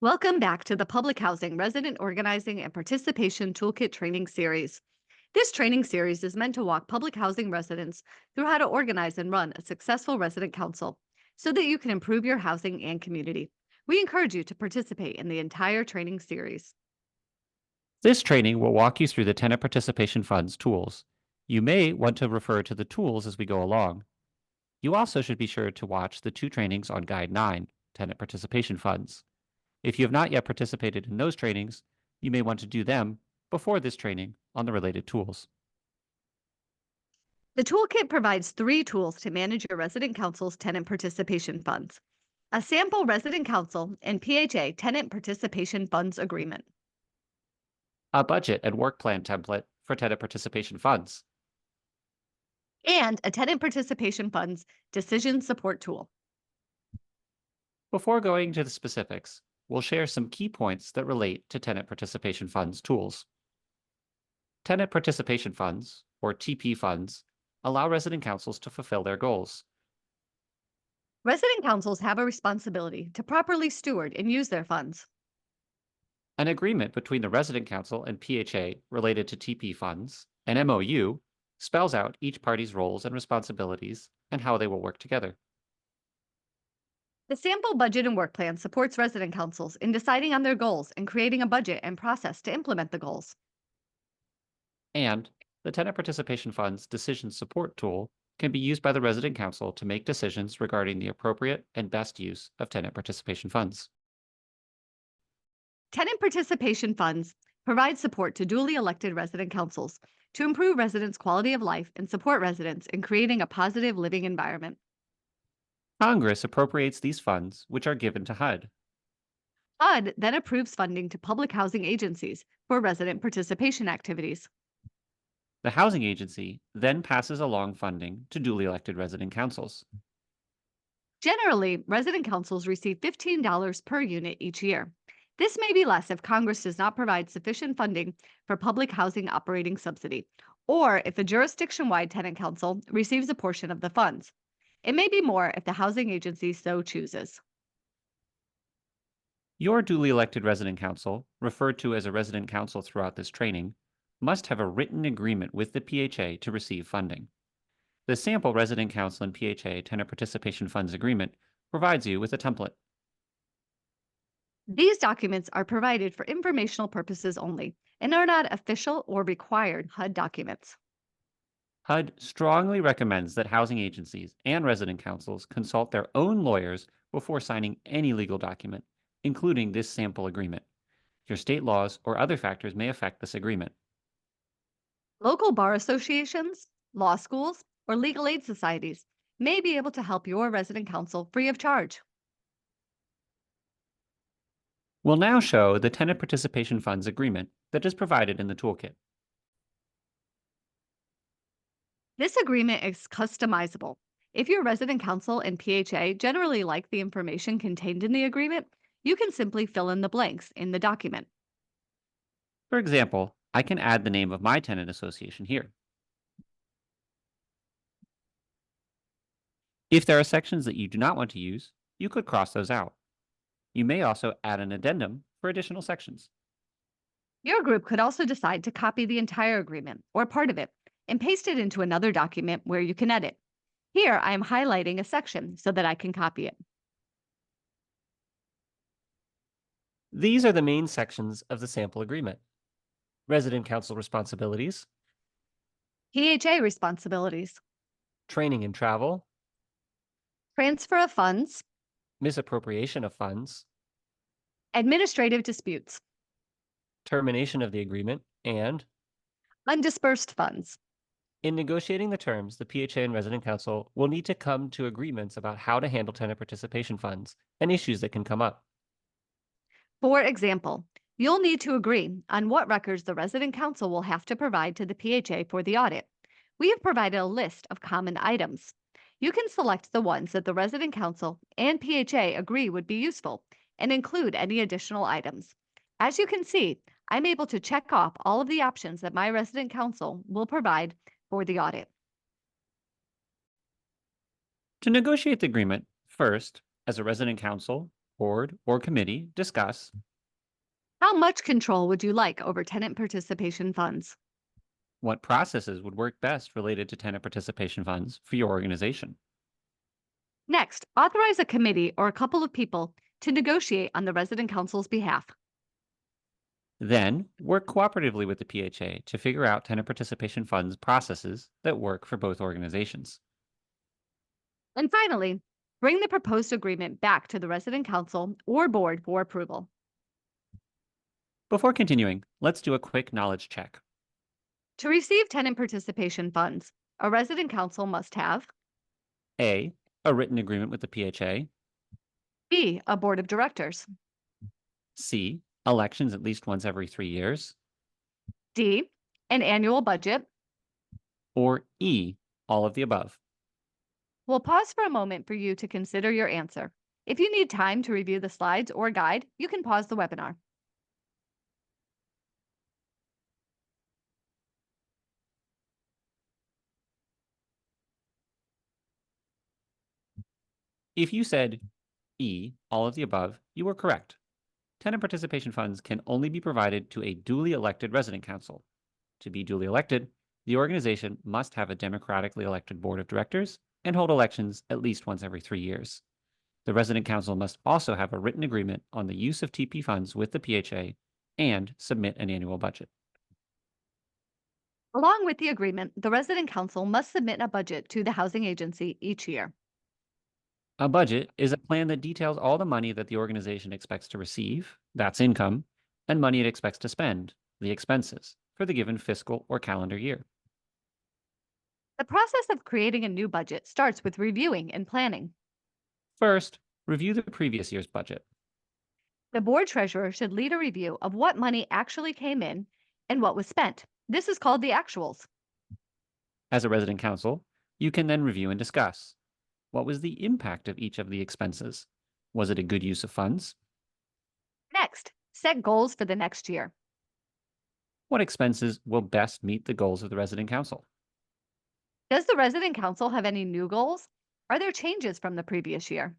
Welcome back to the Public Housing Resident Organizing and Participation Toolkit Training Series. This training series is meant to walk public housing residents through how to organize and run a successful resident council so that you can improve your housing and community. We encourage you to participate in the entire training series. This training will walk you through the Tenant Participation Fund's tools. You may want to refer to the tools as we go along. You also should be sure to watch the two trainings on Guide 9, Tenant Participation Funds. If you have not yet participated in those trainings, you may want to do them before this training on the related tools. The toolkit provides 3 tools to manage your resident council's tenant participation funds: a sample resident council and PHA tenant participation funds agreement, A budget and work plan template for tenant participation funds. and a tenant participation funds decision support tool. Before going to the specifics, we'll share some key points that relate to Tenant Participation Funds tools. Tenant Participation Funds, or TP funds, allow resident councils to fulfill their goals. Resident councils have a responsibility to properly steward and use their funds. An agreement between the resident council and PHA related to TP funds, an MOU, spells out each party's roles and responsibilities and how they will work together. The sample budget and work plan supports resident councils in deciding on their goals and creating a budget and process to implement the goals. And the Tenant Participation Fund's decision support tool can be used by the resident council to make decisions regarding the appropriate and best use of tenant participation funds. Tenant participation funds provide support to duly elected resident councils to improve residents' quality of life and support residents in creating a positive living environment. Congress appropriates these funds, which are given to HUD. HUD then approves funding to public housing agencies for resident participation activities. The housing agency then passes along funding to duly elected resident councils. Generally, resident councils receive $15 per unit each year. This may be less if Congress does not provide sufficient funding for public housing operating subsidy, or if a jurisdiction-wide tenant council receives a portion of the funds. It may be more if the housing agency so chooses. Your duly elected resident council, referred to as a resident council throughout this training, must have a written agreement with the PHA to receive funding. The sample resident council and PHA tenant participation funds agreement provides you with a template. These documents are provided for informational purposes only and are not official or required HUD documents. HUD strongly recommends that housing agencies and resident councils consult their own lawyers before signing any legal document, including this sample agreement. Your state laws or other factors may affect this agreement. Local bar associations, law schools, or legal aid societies may be able to help your resident council free of charge. We'll now show the tenant participation funds agreement that is provided in the toolkit. This agreement is customizable. If your resident council and PHA generally like the information contained in the agreement, you can simply fill in the blanks in the document. For example, I can add the name of my tenant association here. If there are sections that you do not want to use, you could cross those out. You may also add an addendum for additional sections. Your group could also decide to copy the entire agreement or part of it and paste it into another document where you can edit. Here, I am highlighting a section so that I can copy it. These are the main sections of the sample agreement: resident council responsibilities, PHA responsibilities, training and travel, transfer of funds, misappropriation of funds, administrative disputes, termination of the agreement, and undispersed funds. in negotiating the terms, the PHA and resident council will need to come to agreements about how to handle tenant participation funds and issues that can come up. For example, you'll need to agree on what records the resident council will have to provide to the PHA for the audit. We have provided a list of common items. You can select the ones that the resident council and PHA agree would be useful and include any additional items. As you can see, I'm able to check off all of the options that my resident council will provide for the audit. To negotiate the agreement, first, as a resident council board, or committee discuss How much control would you like over tenant participation funds? what processes would work best related to tenant participation funds for your organization. Next, authorize a committee or a couple of people to negotiate on the resident council's behalf. Then, work cooperatively with the PHA to figure out tenant participation funds processes that work for both organizations. And finally, bring the proposed agreement back to the resident council or board for approval. Before continuing, let's do a quick knowledge check. To receive tenant participation funds, a resident council must have A written agreement with the PHA. B, a board of directors, C, elections at least once every 3 years. D, an annual budget. Or E, all of the above. We'll pause for a moment for you to consider your answer. If you need time to review the slides or guide, you can pause the webinar. If you said E, all of the above, you were correct. Tenant participation funds can only be provided to a duly elected resident council. To be duly elected, the organization must have a democratically elected board of directors and hold elections at least once every 3 years. The resident council must also have a written agreement on the use of TP funds with the PHA and submit an annual budget. Along with the agreement, the resident council must submit a budget to the housing agency each year. A budget is a plan that details all the money that the organization expects to receive, that's income, and money it expects to spend, the expenses, for the given fiscal or calendar year. The process of creating a new budget starts with reviewing and planning. First, review the previous year's budget. The board treasurer should lead a review of what money actually came in and what was spent. This is called the actuals. As a resident council, you can then review and discuss. What was the impact of each of the expenses? Was it a good use of funds? Next, set goals for the next year. What expenses will best meet the goals of the resident council? Does the resident council have any new goals? Are there changes from the previous year?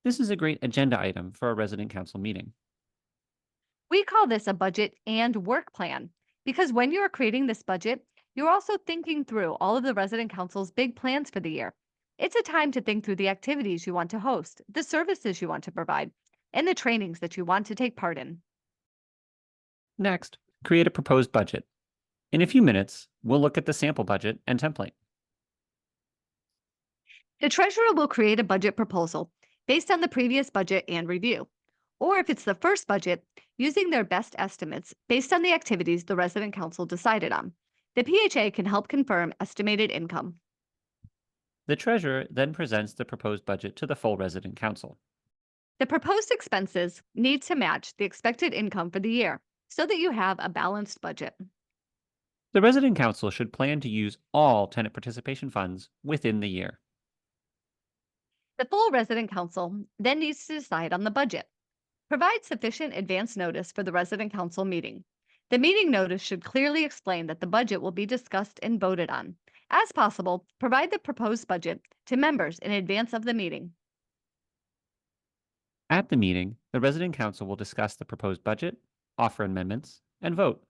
This is a great agenda item for a resident council meeting. We call this a budget and work plan because when you are creating this budget, you're also thinking through all of the resident council's big plans for the year. It's a time to think through the activities you want to host, the services you want to provide, and the trainings that you want to take part in. Next, create a proposed budget. In a few minutes, we'll look at the sample budget and template. The treasurer will create a budget proposal based on the previous budget and review. Or if it's the first budget, using their best estimates based on the activities the resident council decided on. The PHA can help confirm estimated income. The treasurer then presents the proposed budget to the full resident council. The proposed expenses need to match the expected income for the year so that you have a balanced budget. The resident council should plan to use all tenant participation funds within the year. The full resident council then needs to decide on the budget. Provide sufficient advance notice for the resident council meeting. The meeting notice should clearly explain that the budget will be discussed and voted on. As possible, provide the proposed budget to members in advance of the meeting. At the meeting, the resident council will discuss the proposed budget, offer amendments, and vote.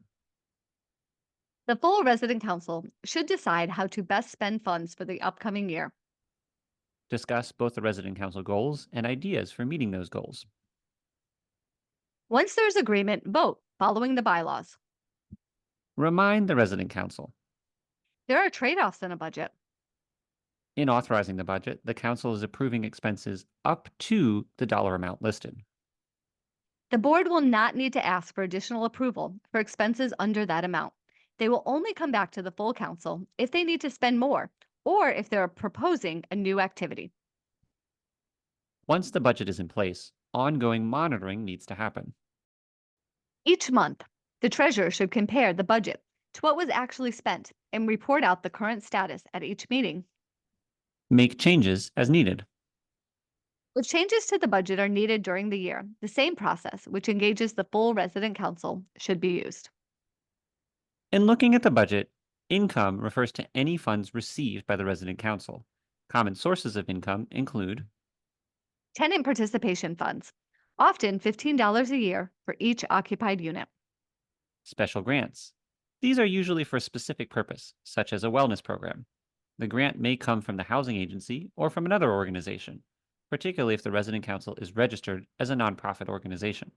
The full resident council should decide how to best spend funds for the upcoming year. Discuss both the resident council goals and ideas for meeting those goals. Once there's agreement, vote following the bylaws. Remind the resident council. There are trade-offs in a budget. In authorizing the budget, the council is approving expenses up to the dollar amount listed. The board will not need to ask for additional approval for expenses under that amount. They will only come back to the full council if they need to spend more or if they're proposing a new activity. Once the budget is in place, ongoing monitoring needs to happen. Each month, the treasurer should compare the budget to what was actually spent and report out the current status at each meeting. Make changes as needed. If changes to the budget are needed during the year, the same process, which engages the full resident council, should be used. In looking at the budget, income refers to any funds received by the resident council. Common sources of income include Tenant participation funds, often $15 a year for each occupied unit. Special grants. These are usually for a specific purpose, such as a wellness program. The grant may come from the housing agency or from another organization, particularly if the resident council is registered as a nonprofit organization.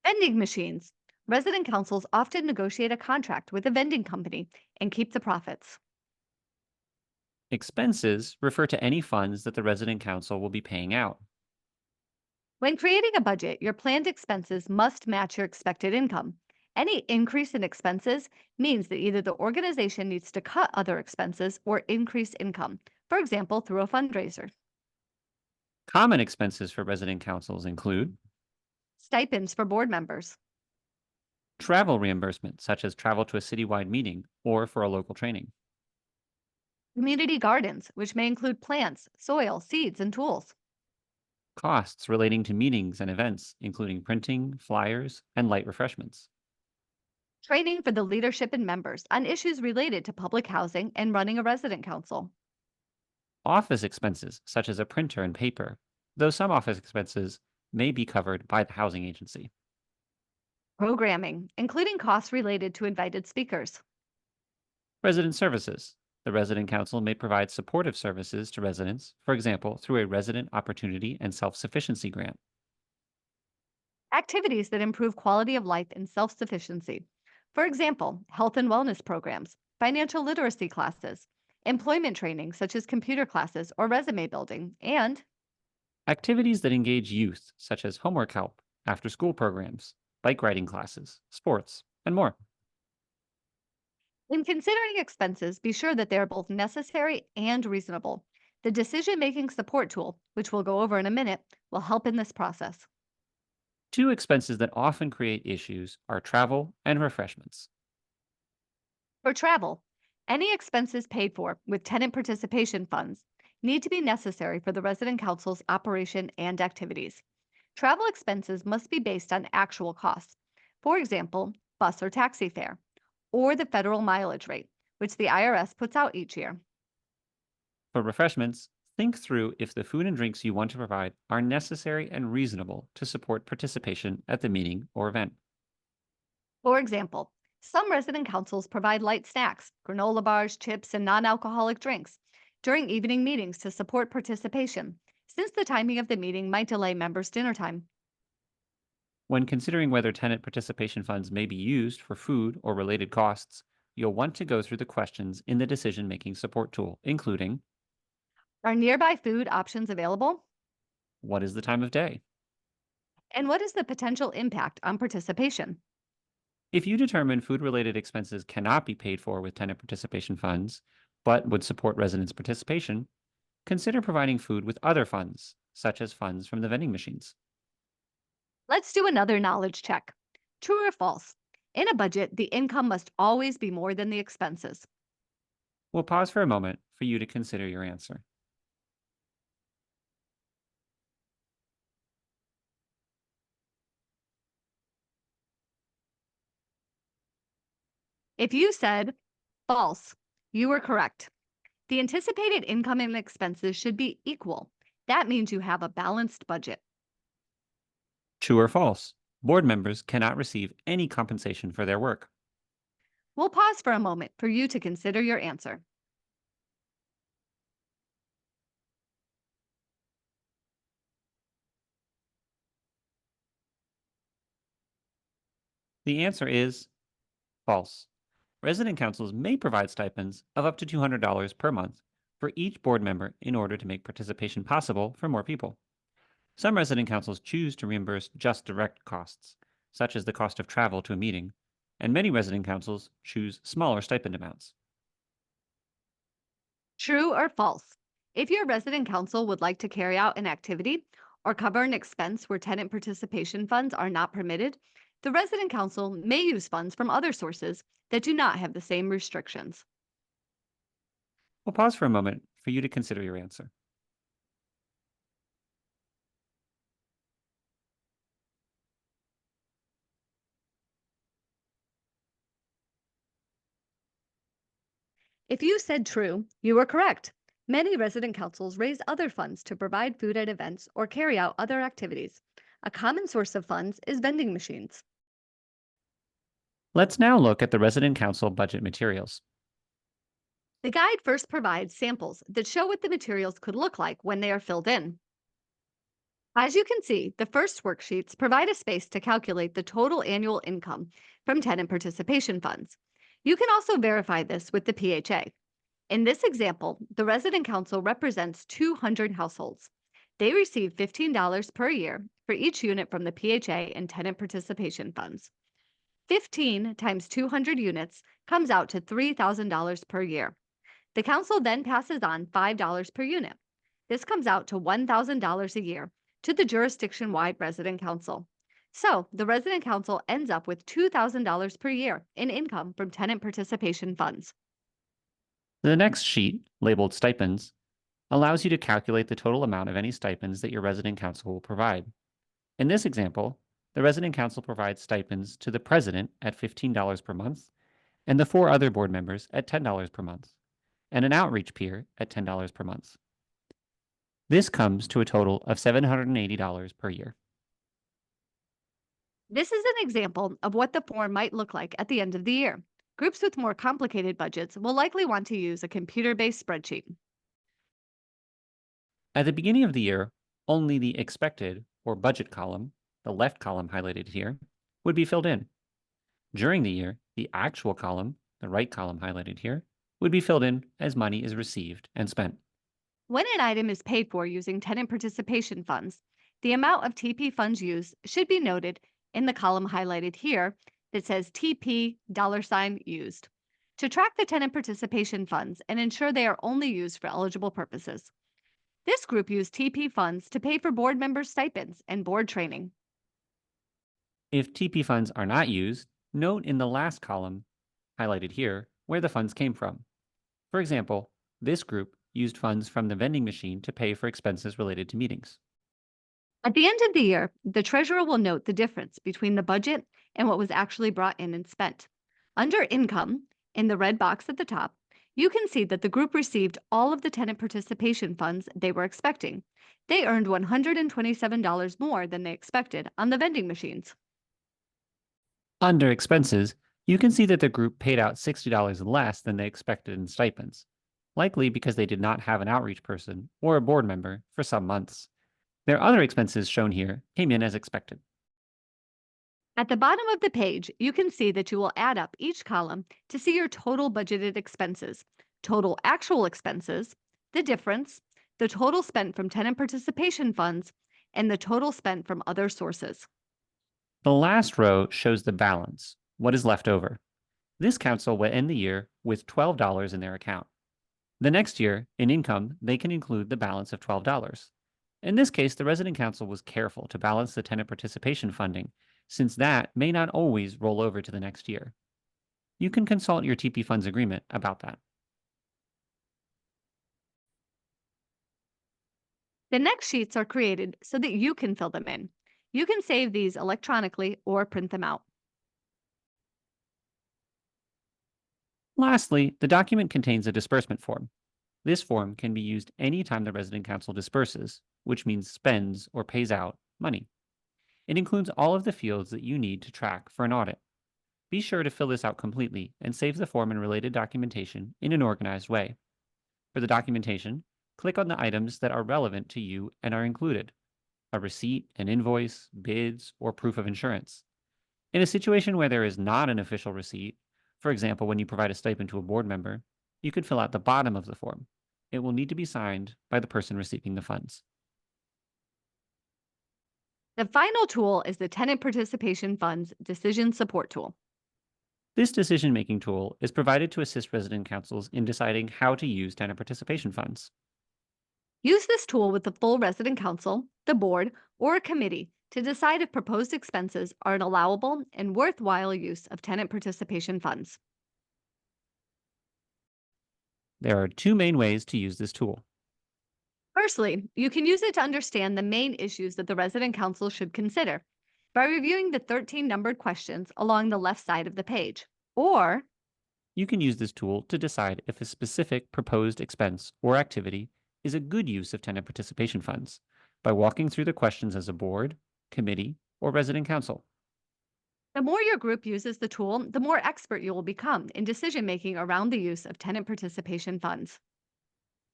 Vending machines. Resident councils often negotiate a contract with a vending company and keep the profits. Expenses refer to any funds that the resident council will be paying out. When creating a budget, your planned expenses must match your expected income. Any increase in expenses means that either the organization needs to cut other expenses or increase income, for example, through a fundraiser. Common expenses for resident councils include Stipends for board members, travel reimbursement, such as travel to a citywide meeting or for a local training, community gardens, which may include plants, soil, seeds, and tools, costs relating to meetings and events, including printing, flyers, and light refreshments, training for the leadership and members on issues related to public housing and running a resident council. office expenses, such as a printer and paper, though some office expenses may be covered by the housing agency. Programming, including costs related to invited speakers. Resident services. The resident council may provide supportive services to residents, for example, through a resident opportunity and self sufficiency grant. Activities that improve quality of life and self sufficiency. For example, health and wellness programs, financial literacy classes, employment training such as computer classes or resume building, and Activities that engage youth, such as homework help, after school programs, bike riding classes, sports, and more. in considering expenses, be sure that they are both necessary and reasonable. The decision making support tool, which we'll go over in a minute, will help in this process. Two expenses that often create issues are travel and refreshments. For travel, any expenses paid for with tenant participation funds need to be necessary for the resident council's operation and activities. Travel expenses must be based on actual costs. For example, bus or taxi fare, or the federal mileage rate, which the IRS puts out each year. For refreshments, think through if the food and drinks you want to provide are necessary and reasonable to support participation at the meeting or event. For example, some resident councils provide light snacks, granola bars, chips, and non alcoholic drinks during evening meetings to support participation, since the timing of the meeting might delay members' dinner time. When considering whether tenant participation funds may be used for food or related costs, you'll want to go through the questions in the decision making support tool, including Are nearby food options available? what is the time of day? And what is the potential impact on participation? If you determine food related expenses cannot be paid for with tenant participation funds, but would support residents' participation, consider providing food with other funds, such as funds from the vending machines. Let's do another knowledge check. True or false? In a budget, the income must always be more than the expenses. We'll pause for a moment for you to consider your answer. If you said false, you were correct. The anticipated income and expenses should be equal. That means you have a balanced budget. True or false? Board members cannot receive any compensation for their work. We'll pause for a moment for you to consider your answer. The answer is false. Resident councils may provide stipends of up to $200 per month for each board member in order to make participation possible for more people. Some resident councils choose to reimburse just direct costs, such as the cost of travel to a meeting, and many resident councils choose smaller stipend amounts. True or false? If your resident council would like to carry out an activity or cover an expense where tenant participation funds are not permitted, the resident council may use funds from other sources that do not have the same restrictions. We'll pause for a moment for you to consider your answer. If you said true, you were correct. Many resident councils raise other funds to provide food at events or carry out other activities. A common source of funds is vending machines. Let's now look at the resident council budget materials. The guide first provides samples that show what the materials could look like when they are filled in. As you can see, the first worksheets provide a space to calculate the total annual income from tenant participation funds. You can also verify this with the PHA. In this example, the resident council represents 200 households. They receive $15 per year for each unit from the PHA and tenant participation funds. 15 times 200 units comes out to $3,000 per year. The council then passes on $5 per unit. This comes out to $1,000 a year to the jurisdiction-wide resident council. So the resident council ends up with $2,000 per year in income from tenant participation funds. The next sheet, labeled stipends, allows you to calculate the total amount of any stipends that your resident council will provide. In this example, the resident council provides stipends to the president at $15 per month and the 4 other board members at $10 per month, and an outreach peer at $10 per month. This comes to a total of $780 per year. This is an example of what the form might look like at the end of the year. Groups with more complicated budgets will likely want to use a computer-based spreadsheet. At the beginning of the year, only the expected or budget column, the left column highlighted here, would be filled in. During the year, the actual column, the right column highlighted here, would be filled in as money is received and spent. When an item is paid for using tenant participation funds, the amount of TP funds used should be noted in the column highlighted here that says TP $used to track the tenant participation funds and ensure they are only used for eligible purposes. This group used TP funds to pay for board members' stipends and board training. If TP funds are not used, note in the last column, highlighted here, where the funds came from. For example, this group used funds from the vending machine to pay for expenses related to meetings. At the end of the year, the treasurer will note the difference between the budget and what was actually brought in and spent. Under income, in the red box at the top, you can see that the group received all of the tenant participation funds they were expecting. They earned $127 more than they expected on the vending machines. Under expenses, you can see that the group paid out $60 less than they expected in stipends, likely because they did not have an outreach person or a board member for some months. Their other expenses shown here came in as expected. At the bottom of the page, you can see that you will add up each column to see your total budgeted expenses, total actual expenses, the difference, the total spent from tenant participation funds, and the total spent from other sources. The last row shows the balance, what is left over. This council will end the year with $12 in their account. The next year, in income, they can include the balance of $12. In this case, the resident council was careful to balance the tenant participation funding, since that may not always roll over to the next year. You can consult your TP Funds agreement about that. The next sheets are created so that you can fill them in. You can save these electronically or print them out. Lastly, the document contains a disbursement form. This form can be used anytime the resident council disperses, which means spends or pays out money. It includes all of the fields that you need to track for an audit. Be sure to fill this out completely and save the form and related documentation in an organized way. For the documentation, click on the items that are relevant to you and are included: a receipt, an invoice, bids, or proof of insurance. In a situation where there is not an official receipt, for example, when you provide a stipend to a board member, you could fill out the bottom of the form. It will need to be signed by the person receiving the funds. The final tool is the Tenant Participation Funds Decision Support Tool. This decision-making tool is provided to assist resident councils in deciding how to use tenant participation funds. Use this tool with the full resident council, the board, or a committee to decide if proposed expenses are an allowable and worthwhile use of tenant participation funds. There are 2 main ways to use this tool. Firstly, you can use it to understand the main issues that the resident council should consider by reviewing the 13 numbered questions along the left side of the page. Or You can use this tool to decide if a specific proposed expense or activity is a good use of tenant participation funds by walking through the questions as a board, committee, or resident council. The more your group uses the tool, the more expert you will become in decision making around the use of tenant participation funds.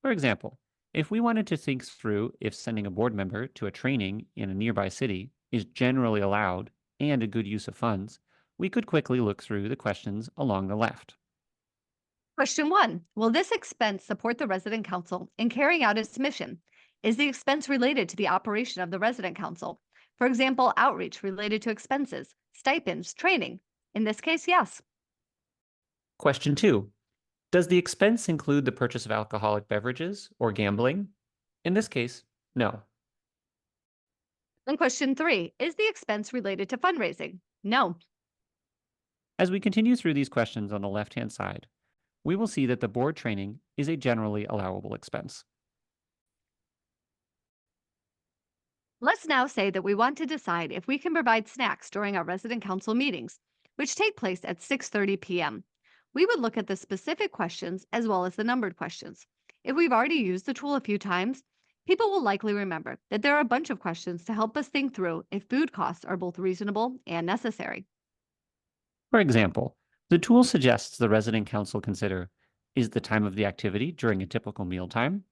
For example, if we wanted to think through if sending a board member to a training in a nearby city is generally allowed and a good use of funds, we could quickly look through the questions along the left. Question 1: will this expense support the resident council in carrying out its mission? Is the expense related to the operation of the resident council? For example, outreach related to expenses, stipends, training. In this case, yes. Question 2. Does the expense include the purchase of alcoholic beverages or gambling? In this case, no. And question 3: is the expense related to fundraising? No. As we continue through these questions on the left-hand side, we will see that the board training is a generally allowable expense. Let's now say that we want to decide if we can provide snacks during our resident council meetings, which take place at 6:30 p.m. We would look at the specific questions as well as the numbered questions. If we've already used the tool a few times, people will likely remember that there are a bunch of questions to help us think through if food costs are both reasonable and necessary. For example, the tool suggests the resident council consider, is the time of the activity during a typical mealtime?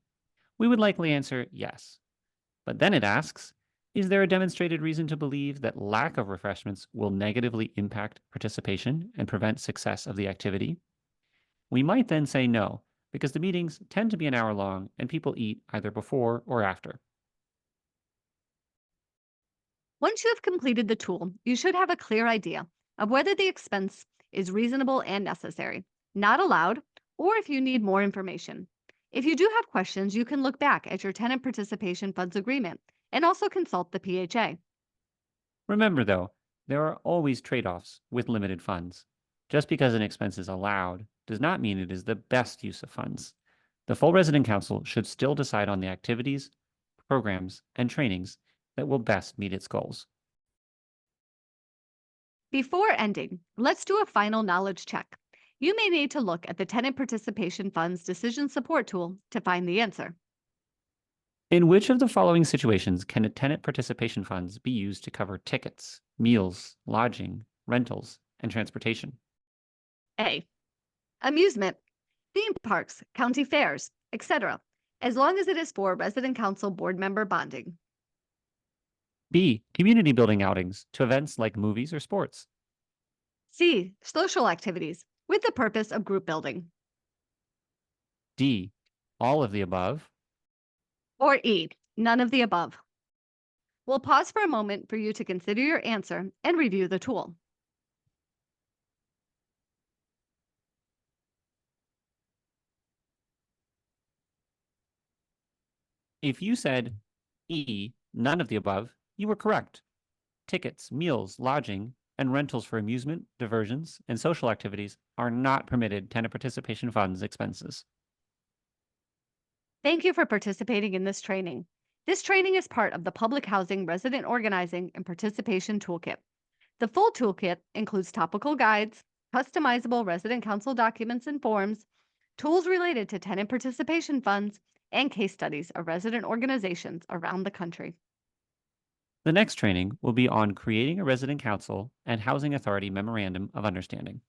We would likely answer yes. But then it asks, is there a demonstrated reason to believe that lack of refreshments will negatively impact participation and prevent success of the activity? We might then say no, because the meetings tend to be an hour long and people eat either before or after. Once you have completed the tool, you should have a clear idea of whether the expense is reasonable and necessary, not allowed, or if you need more information. If you do have questions, you can look back at your tenant participation funds agreement and also consult the PHA. Remember, though, there are always trade offs with limited funds. Just because an expense is allowed does not mean it is the best use of funds. The full resident council should still decide on the activities, programs, and trainings that will best meet its goals. Before ending, let's do a final knowledge check. You may need to look at the Tenant Participation Fund's decision support tool to find the answer. In which of the following situations can a tenant participation funds be used to cover tickets, meals, lodging, rentals, and transportation? A. Amusement, theme parks, county fairs, etc., as long as it is for resident council board member bonding. B. Community building outings to events like movies or sports. C. Social activities with the purpose of group building. D. All of the above. Or E. None of the above. We'll pause for a moment for you to consider your answer and review the tool. If you said E. None of the above, you were correct. Tickets, meals, lodging, and rentals for amusement, diversions, and social activities are not permitted tenant participation funds expenses. Thank you for participating in this training. This training is part of the Public Housing Resident Organizing and Participation Toolkit. The full toolkit includes topical guides, customizable resident council documents and forms, tools related to tenant participation funds, and case studies of resident organizations around the country. The next training will be on creating a resident council and housing authority memorandum of understanding.